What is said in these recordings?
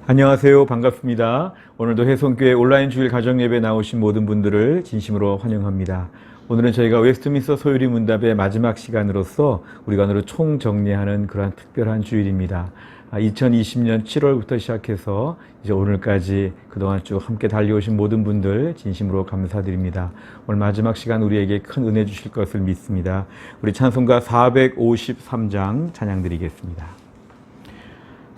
안녕하세요. 반갑습니다. 오늘도 혜성교회 온라인 주일 가정예배 나오신 모든 분들을 진심으로 환영합니다. 오늘은 저희가 웨스트민스터 소요리 문답의 마지막 시간으로서 우리가 오늘 총정리하는 그러한 특별한 주일입니다. 2020년 7월부터 시작해서 이제 오늘까지 그동안 쭉 함께 달려오신 모든 분들 진심으로 감사드립니다. 오늘 마지막 시간 우리에게 큰 은혜 주실 것을 믿습니다. 우리 찬송가 453장 찬양 드리겠습니다.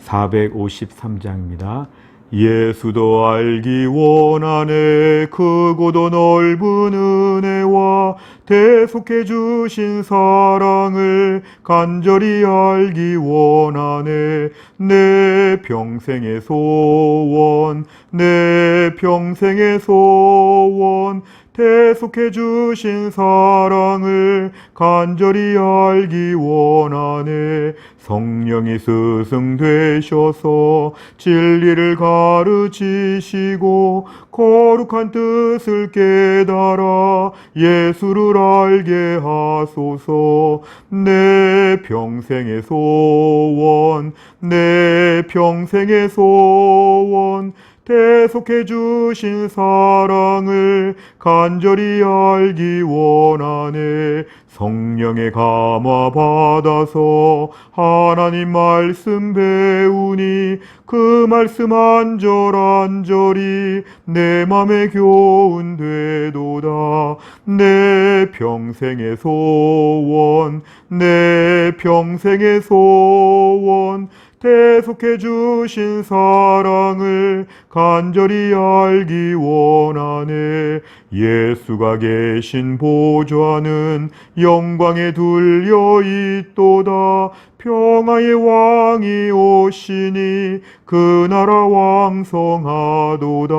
453장입니다. 예수도 알기 원하네 크고도 넓은 은혜와 대속해 주신 사랑을 간절히 알기 원하네 내 평생의 소원 내 평생의 소원 대속해 주신 사랑을 간절히 알기 원하네 성령이 스승 되셔서 진리를 가르치시고 거룩한 뜻을 깨달아 예수를 알게 하소서 내 평생의 소원 내 평생의 소원 대속해 주신 사랑을 간절히 알기 원하네 성령의 감화 받아서 하나님 말씀 배우니 그 말씀 안절안절이 내 맘에 교훈되도다 내 평생의 소원 내 평생의 소원 대속해 주신 사랑을 간절히 알기 원하네 예수가 계신 보좌는 영광에 둘려 있도다 평화의 왕이 오시니 그 나라 왕성하도다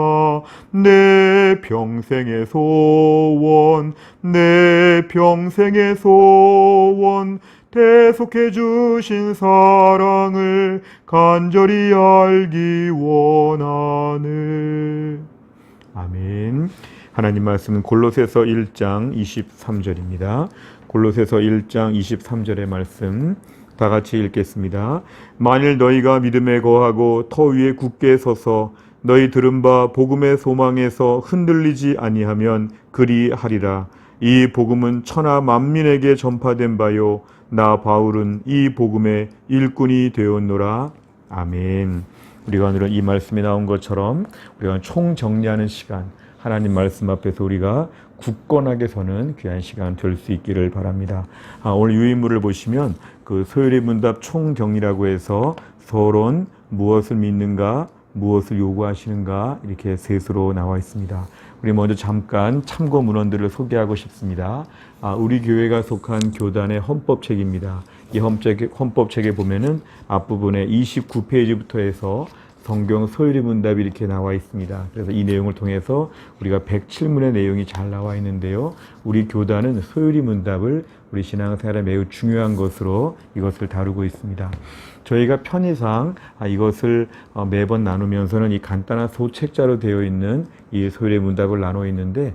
내 평생의 소원 내 평생의 소원 대속해 주신 사랑을 간절히 알기 원하네. 아멘. 하나님 말씀은 골로새서 1장 23절입니다. 골로새서 1장 23절의 말씀 다 같이 읽겠습니다. 만일 너희가 믿음에 거하고 터 위에 굳게 서서 너희 들은 바 복음의 소망에서 흔들리지 아니하면 그리하리라. 이 복음은 천하 만민에게 전파된 바요 나 바울은 이 복음의 일꾼이 되었노라. 아멘. 우리가 오늘은 이 말씀에 나온 것처럼 우리가 총정리하는 시간 하나님 말씀 앞에서 우리가 굳건하게 서는 귀한 시간 될 수 있기를 바랍니다. 오늘 유인물을 보시면 그 소요리 문답 총정리라고 해서 서론 무엇을 믿는가 무엇을 요구하시는가 이렇게 셋으로 나와 있습니다. 우리 먼저 잠깐 참고 문헌들을 소개하고 싶습니다. 우리 교회가 속한 교단의 헌법책입니다. 이 헌법책에 보면은 앞부분에 29페이지부터 해서 성경 소요리 문답이 이렇게 나와 있습니다. 그래서 이 내용을 통해서 우리가 107문의 내용이 잘 나와 있는데요. 우리 교단은 소요리 문답을 우리 신앙생활에 매우 중요한 것으로 이것을 다루고 있습니다. 저희가 편의상 이것을 매번 나누면서는 이 간단한 소책자로 되어 있는 이 소요리 문답을 나눠 있는데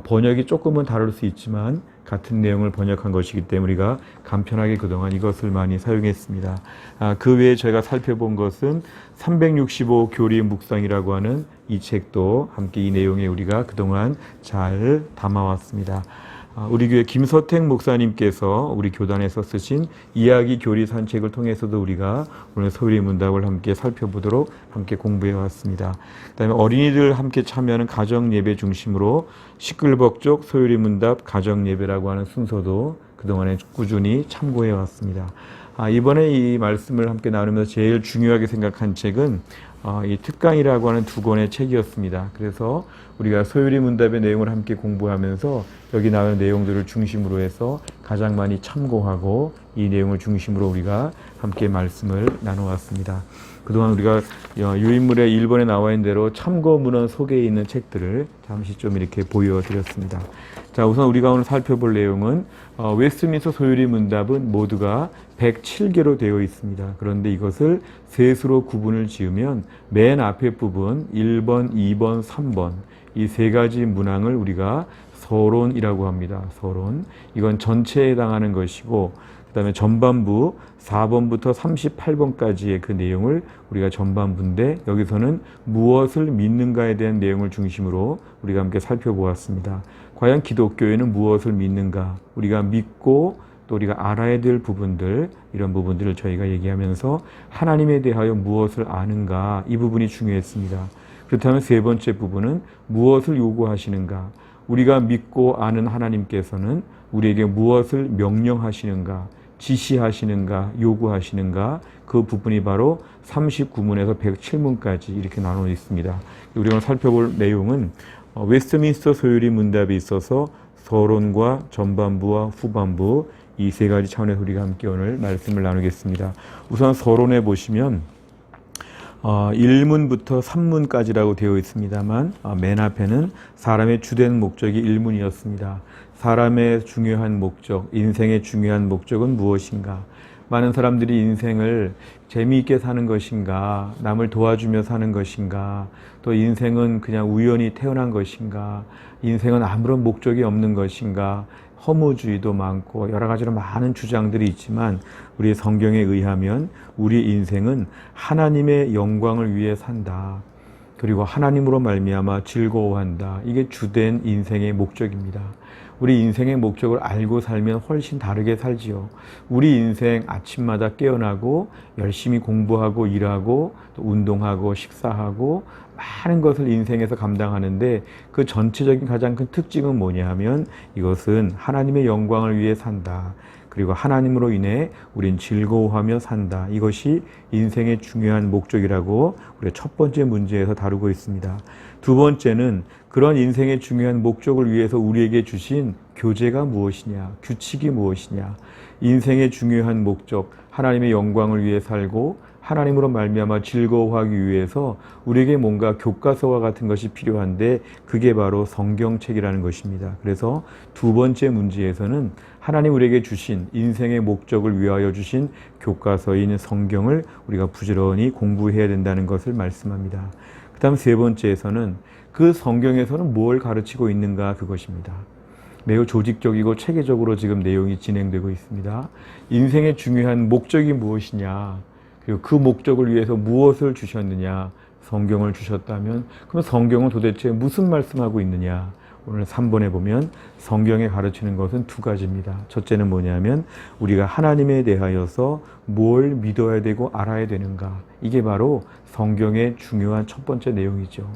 번역이 조금은 다를 수 있지만 같은 내용을 번역한 것이기 때문에 우리가 간편하게 그동안 이것을 많이 사용했습니다. 그 외에 저희가 살펴본 것은 365 교리 묵상이라고 하는 이 책도 함께 이 내용에 우리가 그동안 잘 담아왔습니다. 우리 교회 김서택 목사님께서 우리 교단에서 쓰신 이야기 교리 산책을 통해서도 우리가 오늘 소요리 문답을 함께 살펴보도록 함께 공부해 왔습니다. 그다음에 어린이들 함께 참여하는 가정 예배 중심으로 시끌벅적 소요리 문답 가정 예배라고 하는 순서도 그동안에 꾸준히 참고해 왔습니다. 이번에 이 말씀을 함께 나누면서 제일 중요하게 생각한 책은 이 특강이라고 하는 두 권의 책이었습니다. 그래서 우리가 소요리 문답의 내용을 함께 공부하면서 여기 나오는 내용들을 중심으로 해서 가장 많이 참고하고 이 내용을 중심으로 우리가 함께 말씀을 나눠왔습니다. 그동안 우리가 유인물의 1번에 나와 있는 대로 참고 문헌 속에 있는 책들을 잠시 좀 이렇게 보여드렸습니다. 자, 우선 우리가 오늘 살펴볼 내용은 웨스트민스터 소요리 문답은 모두가 107개로 되어 있습니다. 그런데 이것을 셋으로 구분을 지으면 맨 앞에 부분 1번, 2번, 3번 이 세 가지 문항을 우리가 서론이라고 합니다. 서론. 이건 전체에 해당하는 것이고 그 다음에 전반부 4번부터 38번까지의 그 내용을 우리가 전반부인데 여기서는 무엇을 믿는가에 대한 내용을 중심으로 우리가 함께 살펴보았습니다. 과연 기독교에는 무엇을 믿는가? 우리가 믿고 또 우리가 알아야 될 부분들, 이런 부분들을 저희가 얘기하면서 하나님에 대하여 무엇을 아는가? 이 부분이 중요했습니다. 그렇다면 세 번째 부분은 무엇을 요구하시는가? 우리가 믿고 아는 하나님께서는 우리에게 무엇을 명령하시는가? 지시하시는가, 요구하시는가, 그 부분이 바로 39문에서 107문까지 이렇게 나눠 있습니다. 우리가 살펴볼 내용은 웨스트민스터 소유리 문답에 있어서 서론과 전반부와 후반부 이 세 가지 차원에서 우리가 함께 오늘 말씀을 나누겠습니다. 우선 서론에 보시면 1문부터 3문까지라고 되어 있습니다만 맨 앞에는 사람의 주된 목적이 1문이었습니다. 사람의 중요한 목적, 인생의 중요한 목적은 무엇인가? 많은 사람들이 인생을 재미있게 사는 것인가? 남을 도와주며 사는 것인가? 또 인생은 그냥 우연히 태어난 것인가? 인생은 아무런 목적이 없는 것인가? 허무주의도 많고 여러 가지로 많은 주장들이 있지만 우리 성경에 의하면 우리 인생은 하나님의 영광을 위해 산다. 그리고 하나님으로 말미암아 즐거워한다. 이게 주된 인생의 목적입니다. 우리 인생의 목적을 알고 살면 훨씬 다르게 살지요. 우리 인생 아침마다 깨어나고 열심히 공부하고 일하고 또 운동하고 식사하고 많은 것을 인생에서 감당하는데 그 전체적인 가장 큰 특징은 뭐냐 하면 이것은 하나님의 영광을 위해 산다. 그리고 하나님으로 인해 우린 즐거워하며 산다. 이것이 인생의 중요한 목적이라고 우리가 첫 번째 문제에서 다루고 있습니다. 두 번째는 그런 인생의 중요한 목적을 위해서 우리에게 주신 교제가 무엇이냐, 규칙이 무엇이냐. 인생의 중요한 목적, 하나님의 영광을 위해 살고 하나님으로 말미암아 즐거워하기 위해서 우리에게 뭔가 교과서와 같은 것이 필요한데 그게 바로 성경책이라는 것입니다. 그래서 두 번째 문제에서는 하나님 우리에게 주신 인생의 목적을 위하여 주신 교과서인 성경을 우리가 부지런히 공부해야 된다는 것을 말씀합니다. 그 다음 세 번째에서는 그 성경에서는 뭘 가르치고 있는가 그것입니다. 매우 조직적이고 체계적으로 지금 내용이 진행되고 있습니다. 인생의 중요한 목적이 무엇이냐, 그리고 그 목적을 위해서 무엇을 주셨느냐, 성경을 주셨다면 그럼 성경은 도대체 무슨 말씀하고 있느냐. 오늘 3번에 보면 성경에 가르치는 것은 두 가지입니다. 첫째는 뭐냐면 우리가 하나님에 대하여서 뭘 믿어야 되고 알아야 되는가. 이게 바로 성경의 중요한 첫 번째 내용이죠.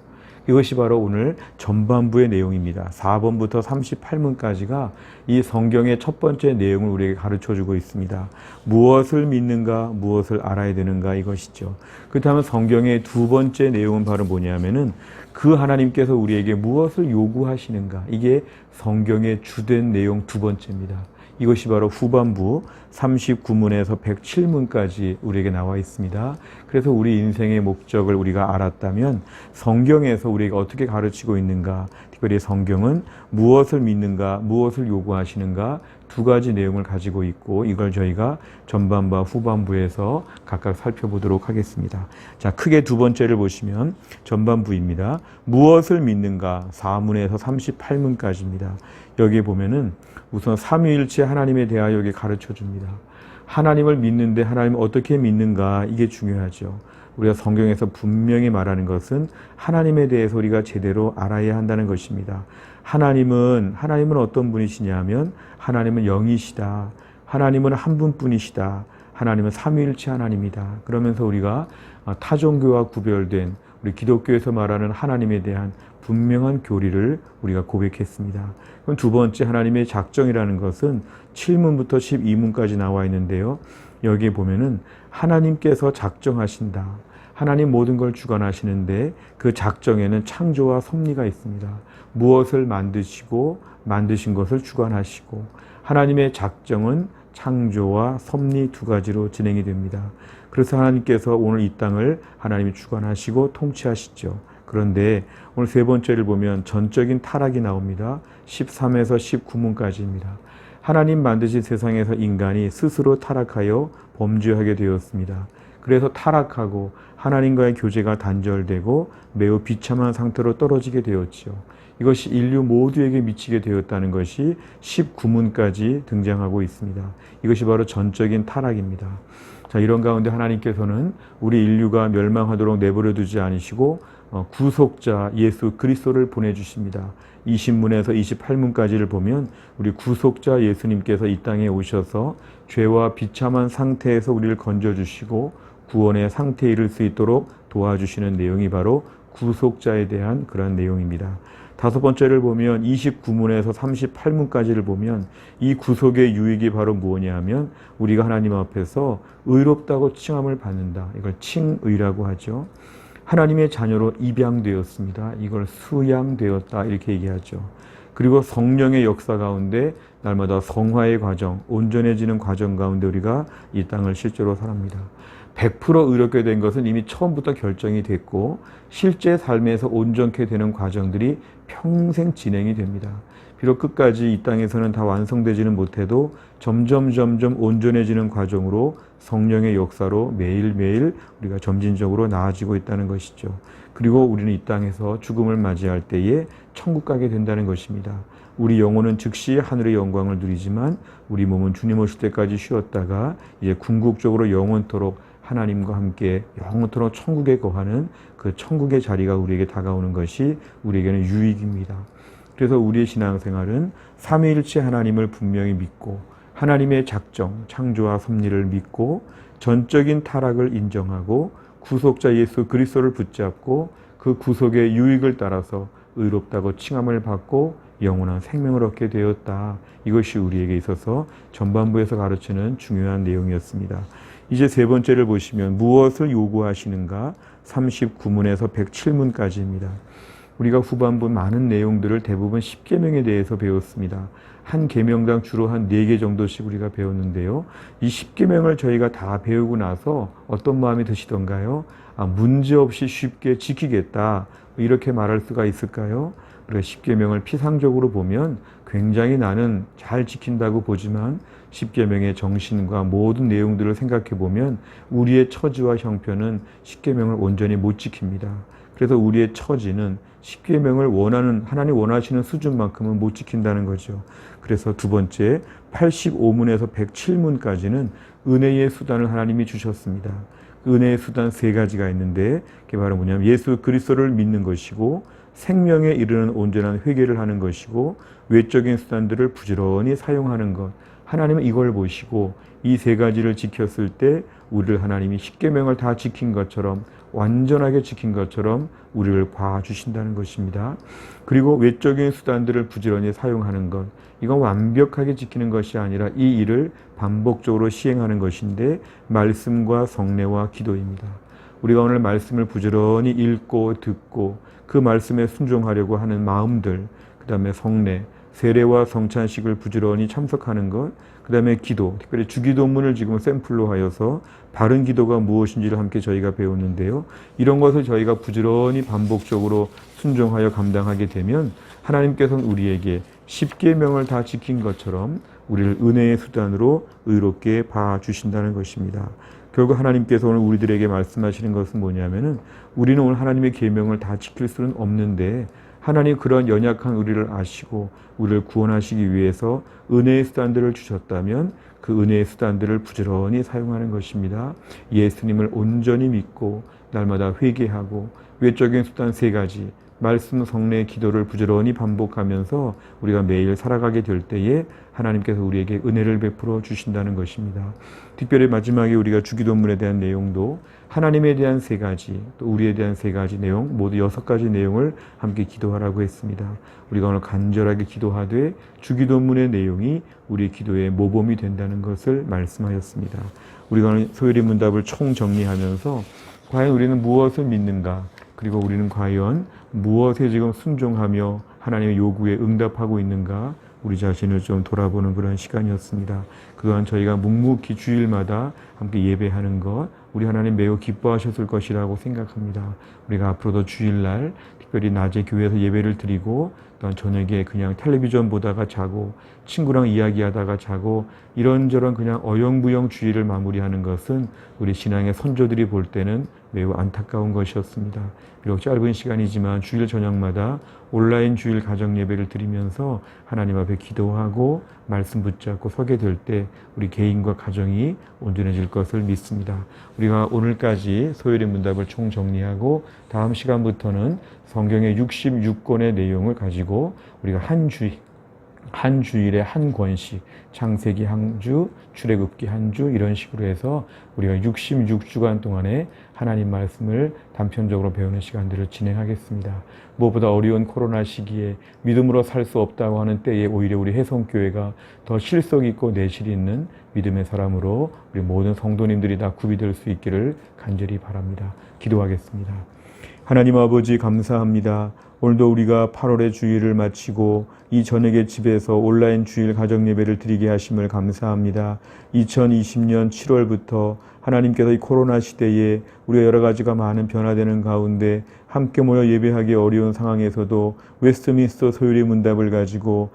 이것이 바로 오늘 전반부의 내용입니다. 4번부터 38문까지가 이 성경의 첫 번째 내용을 우리에게 가르쳐주고 있습니다. 무엇을 믿는가, 무엇을 알아야 되는가 이것이죠. 그렇다면 성경의 두 번째 내용은 바로 뭐냐면은 그 하나님께서 우리에게 무엇을 요구하시는가. 이게 성경의 주된 내용 두 번째입니다. 이것이 바로 후반부 39문에서 107문까지 우리에게 나와 있습니다. 그래서 우리 인생의 목적을 우리가 알았다면 성경에서 우리에게 어떻게 가르치고 있는가, 특별히 성경은 무엇을 믿는가, 무엇을 요구하시는가 두 가지 내용을 가지고 있고 이걸 저희가 전반부와 후반부에서 각각 살펴보도록 하겠습니다. 자, 크게 두 번째를 보시면 전반부입니다. 무엇을 믿는가 4문에서 38문까지입니다. 여기에 보면은 우선 삼위일체 하나님에 대하여 여기 가르쳐 줍니다. 하나님을 믿는데 하나님을 어떻게 믿는가 이게 중요하죠. 우리가 성경에서 분명히 말하는 것은 하나님에 대해서 우리가 제대로 알아야 한다는 것입니다. 하나님은 어떤 분이시냐 하면 하나님은 영이시다. 하나님은 한 분뿐이시다. 하나님은 삼위일체 하나님이다. 그러면서 우리가 타종교와 구별된 우리 기독교에서 말하는 하나님에 대한 분명한 교리를 우리가 고백했습니다. 그럼 두 번째 하나님의 작정이라는 것은 7문부터 12문까지 나와 있는데요. 여기에 보면은 하나님께서 작정하신다. 하나님 모든 걸 주관하시는데 그 작정에는 창조와 섭리가 있습니다. 무엇을 만드시고 만드신 것을 주관하시고 하나님의 작정은 창조와 섭리 두 가지로 진행이 됩니다. 그래서 하나님께서 오늘 이 땅을 하나님이 주관하시고 통치하시죠. 그런데 오늘 세 번째를 보면 전적인 타락이 나옵니다. 13에서 19문까지입니다. 하나님 만드신 세상에서 인간이 스스로 타락하여 범죄하게 되었습니다. 그래서 타락하고 하나님과의 교제가 단절되고 매우 비참한 상태로 떨어지게 되었지요. 이것이 인류 모두에게 미치게 되었다는 것이 19문까지 등장하고 있습니다. 이것이 바로 전적인 타락입니다. 자, 이런 가운데 하나님께서는 우리 인류가 멸망하도록 내버려 두지 않으시고 구속자 예수 그리스도를 보내주십니다. 20문에서 28문까지를 보면 우리 구속자 예수님께서 이 땅에 오셔서 죄와 비참한 상태에서 우리를 건져주시고 구원의 상태에 이를 수 있도록 도와주시는 내용이 바로 구속자에 대한 그런 내용입니다. 다섯 번째를 보면 29문에서 38문까지를 보면 이 구속의 유익이 바로 무엇이냐 하면 우리가 하나님 앞에서 의롭다고 칭함을 받는다. 이걸 칭의라고 하죠. 하나님의 자녀로 입양되었습니다. 이걸 수양되었다 이렇게 얘기하죠. 그리고 성령의 역사 가운데 날마다 성화의 과정, 온전해지는 과정 가운데 우리가 이 땅을 실제로 살합니다. 100% 의롭게 된 것은 이미 처음부터 결정이 됐고 실제 삶에서 온전케 되는 과정들이 평생 진행이 됩니다. 비록 끝까지 이 땅에서는 다 완성되지는 못해도 점점 온전해지는 과정으로 성령의 역사로 매일매일 우리가 점진적으로 나아지고 있다는 것이죠. 그리고 우리는 이 땅에서 죽음을 맞이할 때에 천국 가게 된다는 것입니다. 우리 영혼은 즉시 하늘의 영광을 누리지만 우리 몸은 주님 오실 때까지 쉬었다가 이제 궁극적으로 영원토록 하나님과 함께 영원토록 천국에 거하는 그 천국의 자리가 우리에게 다가오는 것이 우리에게는 유익입니다. 그래서 우리의 신앙생활은 삼위일체 하나님을 분명히 믿고 하나님의 작정, 창조와 섭리를 믿고 전적인 타락을 인정하고 구속자 예수 그리스도를 붙잡고 그 구속의 유익을 따라서 의롭다고 칭함을 받고 영원한 생명을 얻게 되었다. 이것이 우리에게 있어서 전반부에서 가르치는 중요한 내용이었습니다. 이제 세 번째를 보시면 무엇을 요구하시는가 39문에서 107문까지입니다. 우리가 후반부 많은 내용들을 대부분 10계명에 대해서 배웠습니다. 한 계명당 주로 한 4개 정도씩 우리가 배웠는데요. 이 10계명을 저희가 다 배우고 나서 어떤 마음이 드시던가요? 문제없이 쉽게 지키겠다. 이렇게 말할 수가 있을까요? 우리가 10계명을 피상적으로 보면 굉장히 나는 잘 지킨다고 보지만 10계명의 정신과 모든 내용들을 생각해 보면 우리의 처지와 형편은 10계명을 온전히 못 지킵니다. 그래서 우리의 처지는 10계명을 원하는 하나님 원하시는 수준만큼은 못 지킨다는 거죠. 그래서 두 번째 85문에서 107문까지는 은혜의 수단을 하나님이 주셨습니다. 은혜의 수단 세 가지가 있는데 그게 바로 뭐냐면 예수 그리스도를 믿는 것이고 생명에 이르는 온전한 회개를 하는 것이고 외적인 수단들을 부지런히 사용하는 것. 하나님은 이걸 보시고 이 세 가지를 지켰을 때 우리를 하나님이 10계명을 다 지킨 것처럼 완전하게 지킨 것처럼 우리를 봐주신다는 것입니다. 그리고 외적인 수단들을 부지런히 사용하는 것. 이건 완벽하게 지키는 것이 아니라 이 일을 반복적으로 시행하는 것인데 말씀과 성례와 기도입니다. 우리가 오늘 말씀을 부지런히 읽고 듣고 그 말씀에 순종하려고 하는 마음들, 그 다음에 성례, 세례와 성찬식을 부지런히 참석하는 것, 그 다음에 기도, 특별히 주기도문을 지금 샘플로 하여서 바른 기도가 무엇인지를 함께 저희가 배웠는데요. 이런 것을 저희가 부지런히 반복적으로 순종하여 감당하게 되면 하나님께서는 우리에게 10계명을 다 지킨 것처럼 우리를 은혜의 수단으로 의롭게 봐주신다는 것입니다. 결국 하나님께서 오늘 우리들에게 말씀하시는 것은 뭐냐면은 우리는 오늘 하나님의 계명을 다 지킬 수는 없는데 하나님 그런 연약한 우리를 아시고 우리를 구원하시기 위해서 은혜의 수단들을 주셨다면 그 은혜의 수단들을 부지런히 사용하는 것입니다. 예수님을 온전히 믿고 날마다 회개하고 외적인 수단 세 가지 말씀, 성례, 기도를 부지런히 반복하면서 우리가 매일 살아가게 될 때에 하나님께서 우리에게 은혜를 베풀어 주신다는 것입니다. 특별히 마지막에 우리가 주기도문에 대한 내용도 하나님에 대한 세 가지, 또 우리에 대한 세 가지 내용, 모두 6가지 내용을 함께 기도하라고 했습니다. 우리가 오늘 간절하게 기도하되 주기도문의 내용이 우리 기도의 모범이 된다는 것을 말씀하였습니다. 우리가 오늘 소요리 문답을 총정리하면서 과연 우리는 무엇을 믿는가? 그리고 우리는 과연 무엇에 지금 순종하며 하나님의 요구에 응답하고 있는가? 우리 자신을 좀 돌아보는 그런 시간이었습니다. 그동안 저희가 묵묵히 주일마다 함께 예배하는 것 우리 하나님 매우 기뻐하셨을 것이라고 생각합니다. 우리가 앞으로도 주일날 특별히 낮에 교회에서 예배를 드리고 또한 저녁에 그냥 텔레비전 보다가 자고 친구랑 이야기하다가 자고 이런저런 그냥 어영부영 주일을 마무리하는 것은 우리 신앙의 선조들이 볼 때는 매우 안타까운 것이었습니다. 비록 짧은 시간이지만 주일 저녁마다 온라인 주일 가정 예배를 드리면서 하나님 앞에 기도하고 말씀 붙잡고 서게 될 때 우리 개인과 가정이 온전해질 것을 믿습니다. 우리가 오늘까지 소요리 문답을 총정리하고 다음 시간부터는 성경의 66권의 내용을 가지고 우리가 한 주일에 한 권씩 창세기 한 주, 출애굽기 한 주 이런 식으로 해서 우리가 66주간 동안에 하나님 말씀을 단편적으로 배우는 시간들을 진행하겠습니다. 무엇보다 어려운 코로나 시기에 믿음으로 살 수 없다고 하는 때에 오히려 우리 해성교회가 더 실속 있고 내실 있는 믿음의 사람으로 우리 모든 성도님들이 다 구비될 수 있기를 간절히 바랍니다. 기도하겠습니다. 하나님 아버지 감사합니다. 오늘도 우리가 8월의 주일을 마치고 이 저녁에 집에서 온라인 주일 가정 예배를 드리게 하심을 감사합니다. 2020년 7월부터 하나님께서 이 코로나 시대에 우리가 여러 가지가 많은 변화되는 가운데 함께 모여 예배하기 어려운 상황에서도 웨스트민스터 소요리 문답을 가지고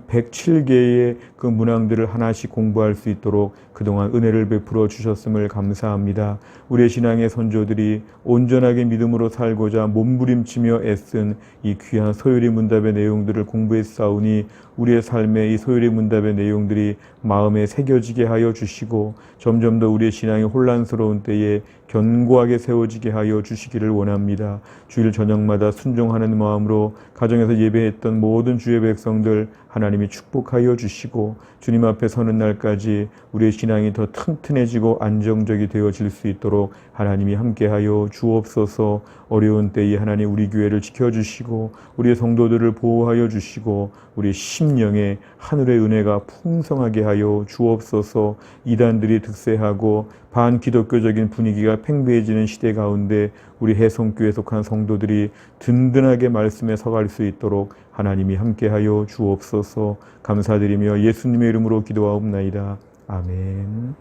107개의 그 문항들을 하나씩 공부할 수 있도록 그동안 은혜를 베풀어 주셨음을 감사합니다. 우리의 신앙의 선조들이 온전하게 믿음으로 살고자 몸부림치며 애쓴 이 귀한 소요리 문답의 내용들을 공부했사오니 우리의 삶에 이 소요리 문답의 내용들이 마음에 새겨지게 하여 주시고 점점 더 우리의 신앙이 혼란스러운 때에 견고하게 세워지게 하여 주시기를 원합니다. 주일 저녁마다 순종하는 마음으로 가정에서 예배했던 모든 주의 백성들 하나님이 축복하여 주시고 주님 앞에 서는 날까지 우리의 신앙이 더 튼튼해지고 안정적이 되어질 수 있도록 하나님이 함께하여 주옵소서. 어려운 때에 하나님 우리 교회를 지켜주시고 우리의 성도들을 보호하여 주시고 우리 심령에 하늘의 은혜가 풍성하게 하여 주옵소서. 이단들이 득세하고 반기독교적인 분위기가 팽배해지는 시대 가운데 우리 해성교회에 속한 성도들이 든든하게 말씀에 서갈 수 있도록 하나님이 함께하여 주옵소서. 감사드리며 예수님의 이름으로 기도하옵나이다. 아멘.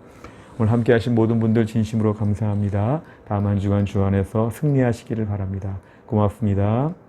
오늘 함께 하신 모든 분들 진심으로 감사합니다. 다음 한 주간 주 안에서 승리하시기를 바랍니다. 고맙습니다.